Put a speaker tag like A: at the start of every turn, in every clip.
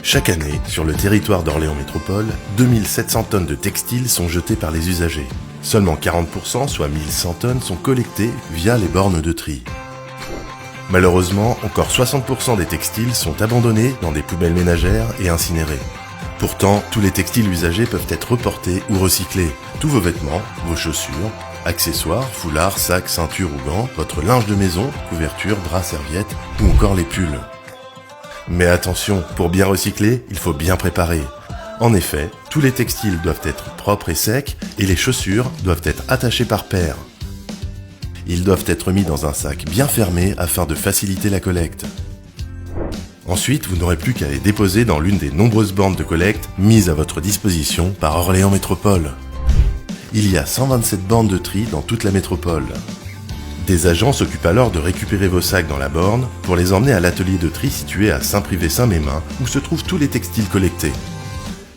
A: Chaque année, sur le territoire d'Orléans Métropole, 2700 tonnes de textiles sont jetées par les usagers. Seulement 40%, soit 1100 tonnes, sont collectées via les bornes de tri. Malheureusement, encore 60% des textiles sont abandonnés dans des poubelles ménagères et incinérés. Pourtant, tous les textiles usagés peuvent être reportés ou recyclés. Tous vos vêtements, vos chaussures, accessoires, foulards, sacs, ceintures ou gants, votre linge de maison, couvertures, draps, serviettes ou encore les pulls. Mais attention, pour bien recycler, il faut bien préparer. En effet, tous les textiles doivent être propres et secs et les chaussures doivent être attachées par paires. Ils doivent être mis dans un sac bien fermé afin de faciliter la collecte. Ensuite, vous n'aurez plus qu'à les déposer dans l'une des nombreuses bornes de collecte mises à votre disposition par Orléans Métropole. Il y a 127 bornes de tri dans toute la métropole. Des agents s'occupent alors de récupérer vos sacs dans la borne pour les emmener à l'atelier de tri situé à Saint-Privé-Saint-Mémin où se trouvent tous les textiles collectés.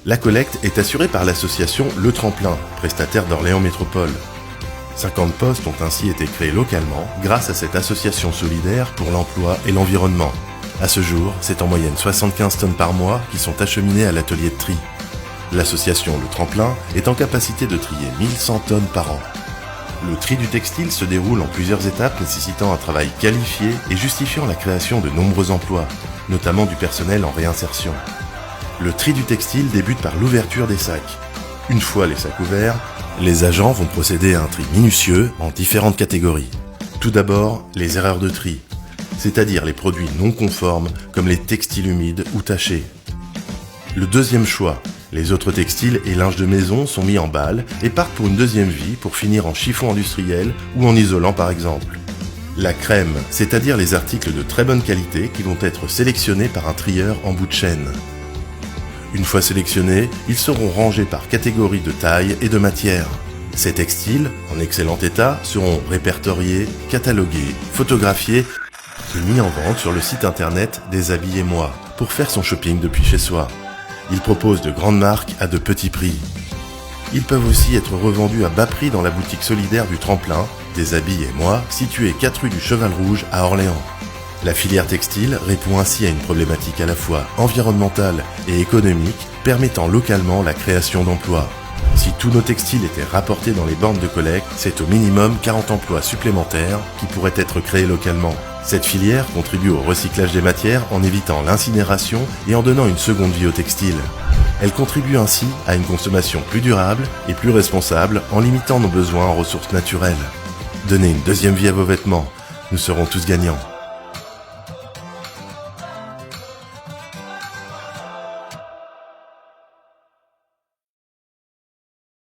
A: La collecte est assurée par l'association Le Tremplin, prestataire d'Orléans Métropole. 50 postes ont ainsi été créés localement grâce à cette association solidaire pour l'emploi et l'environnement. À ce jour, c'est en moyenne 75 tonnes par mois qui sont acheminées à l'atelier de tri. L'association Le Tremplin est en capacité de trier 1100 tonnes par an. Le tri du textile se déroule en plusieurs étapes nécessitant un travail qualifié et justifiant la création de nombreux emplois, notamment du personnel en réinsertion. Le tri du textile débute par l'ouverture des sacs. Une fois les sacs ouverts, les agents vont procéder à un tri minutieux en différentes catégories. Tout d'abord, les erreurs de tri, c'est-à-dire les produits non conformes comme les textiles humides ou tachés. Le deuxième choix, les autres textiles et linges de maison sont mis en balle et partent pour une deuxième vie pour finir en chiffon industriel ou en isolant par exemple. La crème, c'est-à-dire les articles de très bonne qualité qui vont être sélectionnés par un trieur en bout de chaîne. Une fois sélectionnés, ils seront rangés par catégorie de taille et de matière. Ces textiles, en excellent état, seront répertoriés, catalogués, photographiés et mis en vente sur le site internet des Habits et Moi pour faire son shopping depuis chez soi. Ils proposent de grandes marques à de petits prix. Ils peuvent aussi être revendus à bas prix dans la boutique solidaire du Tremplin, des Habits et Moi, située 4 rue du Cheval Rouge à Orléans. La filière textile répond ainsi à une problématique à la fois environnementale et économique, permettant localement la création d'emplois. Si tous nos textiles étaient rapportés dans les bornes de collecte, c'est au minimum 40 emplois supplémentaires qui pourraient être créés localement. Cette filière contribue au recyclage des matières en évitant l'incinération et en donnant une seconde vie au textile. Elle contribue ainsi à une consommation plus durable et plus responsable en limitant nos besoins en ressources naturelles. Donnez une deuxième vie à vos vêtements, nous serons tous gagnants.